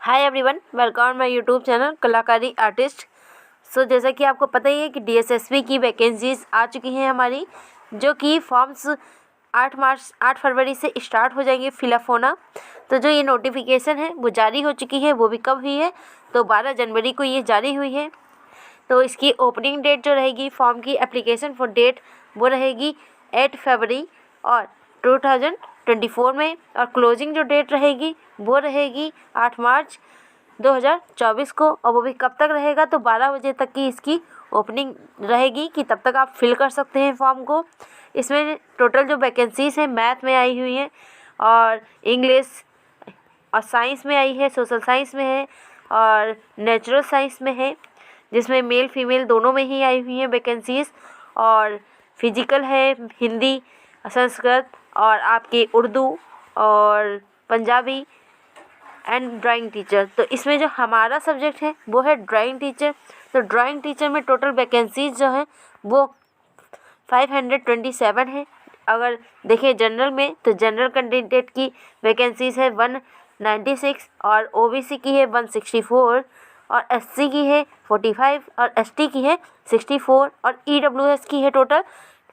Hi everyone, welcome my YouTube channel कलाकारी artist. जैसा कि आपको पता ही है कि डीएसएसबी की वैकेंसीज आ चुकी हैं हमारी, जो कि फॉर्म्स 8 फरवरी से स्टार्ट हो जाएंगे फिलअप होना। तो जो ये नोटिफिकेशन है वो जारी हो चुकी है, वो भी कब हुई है तो 12 जनवरी को ये जारी हुई है। तो इसकी ओपनिंग डेट जो रहेगी फॉर्म की एप्लीकेशन फॉर डेट वो रहेगी 8 फरवरी और 2024 में, और क्लोजिंग जो डेट रहेगी वो रहेगी 8 मार्च 2024 को। और वो भी कब तक रहेगा तो 12 बजे तक की इसकी ओपनिंग रहेगी कि तब तक आप फिल कर सकते हैं फॉर्म को। इसमें टोटल जो वैकेंसीज हैं मैथ में आई हुई हैं और इंग्लिश और साइंस में आई है, सोशल साइंस में है और नेचुरल साइंस में है, जिसमें मेल फीमेल दोनों में ही आई हुई हैं वैकेंसीज। और फिजिकल है, हिंदी, संस्कृत और आपकी उर्दू और पंजाबी एंड ड्राइंग टीचर। तो इसमें जो हमारा सब्जेक्ट है वो है ड्राइंग टीचर। तो ड्राइंग टीचर में टोटल वैकेंसीज जो हैं वो 527 है। अगर देखें जनरल में तो जनरल कैंडिडेट की वैकेंसीज है 196 और ओबीसी की है 164 और एससी की है 45 और एसटी की है 64 और ईडब्ल्यूएस की है टोटल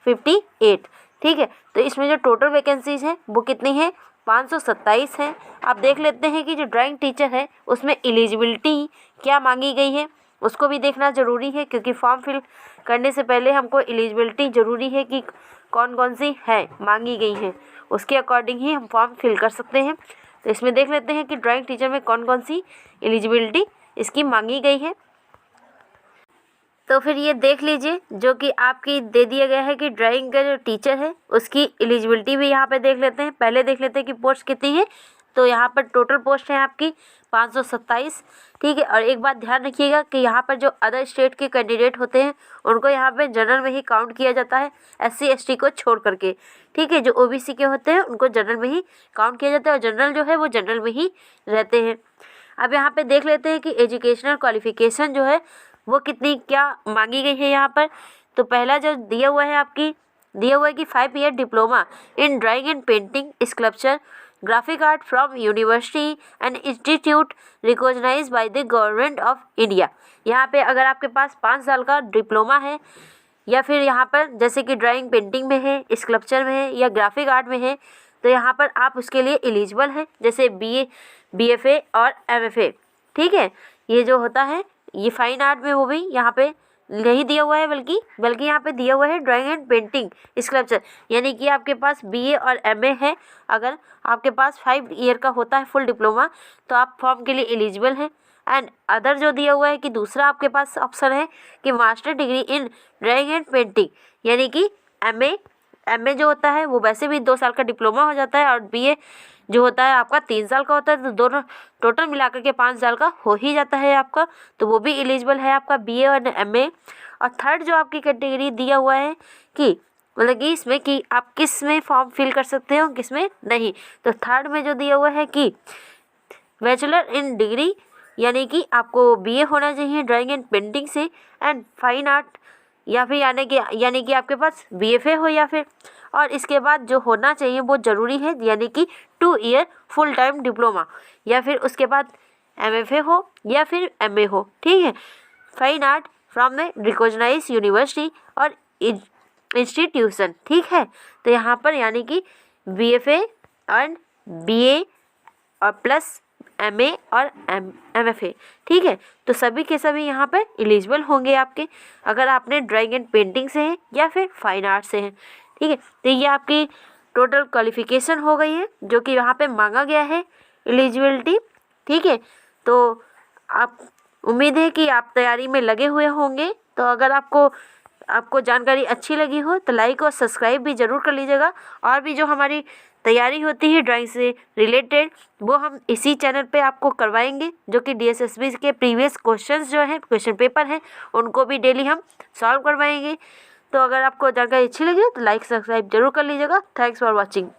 58। ठीक है, तो इसमें जो टोटल वैकेंसीज हैं वो कितनी है 527 हैं। आप देख लेते हैं कि जो ड्राइंग टीचर है उसमें एलिजिबिलिटी क्या मांगी गई है, उसको भी देखना ज़रूरी है, क्योंकि फॉर्म फिल करने से पहले हमको एलिजिबिलिटी ज़रूरी है कि कौन कौन सी है मांगी गई हैं, उसके अकॉर्डिंग ही हम फॉर्म फिल कर सकते हैं। तो इसमें देख लेते हैं कि ड्राइंग टीचर में कौन कौन सी एलिजिबिलिटी इसकी मांगी गई है। तो फिर ये देख लीजिए जो कि आपकी दे दिया गया है कि ड्राइंग का जो टीचर है उसकी एलिजिबिलिटी भी यहाँ पे देख लेते हैं। पहले देख लेते हैं कि पोस्ट कितनी है। तो यहाँ पर टोटल पोस्ट है आपकी 527। ठीक है, और एक बात ध्यान रखिएगा कि यहाँ पर जो अदर स्टेट के कैंडिडेट होते हैं उनको यहाँ पे जनरल में ही काउंट किया जाता है, SC ST को छोड़ करके। ठीक है, जो OBC के होते हैं उनको जनरल में ही काउंट किया जाता है और जनरल जो है वो जनरल में ही रहते हैं। अब यहाँ पे देख लेते हैं कि एजुकेशनल क्वालिफिकेशन जो है वो कितनी क्या मांगी गई है यहाँ पर। तो पहला जो दिया हुआ है कि 5 year diploma in drawing and painting, sculpture, graphic art from university and institute recognise by the government of India. यहाँ पे अगर आपके पास 5 साल का डिप्लोमा है या फिर यहाँ पर जैसे कि ड्राइंग पेंटिंग में है, स्कल्पचर में है या ग्राफिक आर्ट में है, तो यहाँ पर आप उसके लिए एलिजिबल हैं, जैसे BA, BFA और MFA। ठीक है, ये जो होता है ये फाइन आर्ट में वो भी यहाँ पे नहीं दिया हुआ है, बल्कि यहाँ पे दिया हुआ है ड्राइंग एंड पेंटिंग स्कल्पचर, यानी कि आपके पास BA और MA है। अगर आपके पास 5 ईयर का होता है फुल डिप्लोमा तो आप फॉर्म के लिए एलिजिबल हैं। एंड अदर जो दिया हुआ है कि दूसरा आपके पास ऑप्शन है कि master degree in drawing and painting, यानी कि MA जो होता है वो वैसे भी 2 साल का डिप्लोमा हो जाता है और BA जो होता है आपका 3 साल का होता है, तो दोनों टोटल मिलाकर के 5 साल का हो ही जाता है आपका। तो वो भी एलिजिबल है आपका BA और MA। और थर्ड जो आपकी कैटेगरी दिया हुआ है कि मतलब कि इसमें कि आप किस में फॉर्म फिल कर सकते हो किस में नहीं। तो थर्ड में जो दिया हुआ है कि बैचलर इन डिग्री, यानी कि आपको BA होना चाहिए ड्राइंग एंड पेंटिंग से एंड फाइन आर्ट, या फिर यानी कि आपके पास BFA हो या फिर, और इसके बाद जो होना चाहिए वो ज़रूरी है यानी कि 2 ईयर फुल टाइम डिप्लोमा, या फिर उसके बाद MFA हो या फिर MA हो। ठीक है, fine art from the recognise university और इंस्टीट्यूशन। ठीक है, तो यहाँ पर यानी कि BFA एंड BA और प्लस MA और MFA। ठीक है, तो सभी के सभी यहाँ पर एलिजिबल होंगे आपके, अगर आपने ड्राइंग एंड पेंटिंग से हैं या फिर फाइन आर्ट से हैं। ठीक है, तो ये आपकी टोटल क्वालिफिकेशन हो गई है जो कि यहाँ पे मांगा गया है एलिजिबिलिटी। ठीक है, तो आप उम्मीद है कि आप तैयारी में लगे हुए होंगे। तो अगर आपको जानकारी अच्छी लगी हो तो लाइक और सब्सक्राइब भी ज़रूर कर लीजिएगा। और भी जो हमारी तैयारी होती है ड्राइंग से रिलेटेड वो हम इसी चैनल पे आपको करवाएंगे, जो कि DSSB के प्रीवियस क्वेश्चंस जो हैं क्वेश्चन पेपर हैं उनको भी डेली हम सॉल्व करवाएंगे। तो अगर आपको जानकारी अच्छी लगी तो लाइक सब्सक्राइब जरूर कर लीजिएगा। Thanks for watching.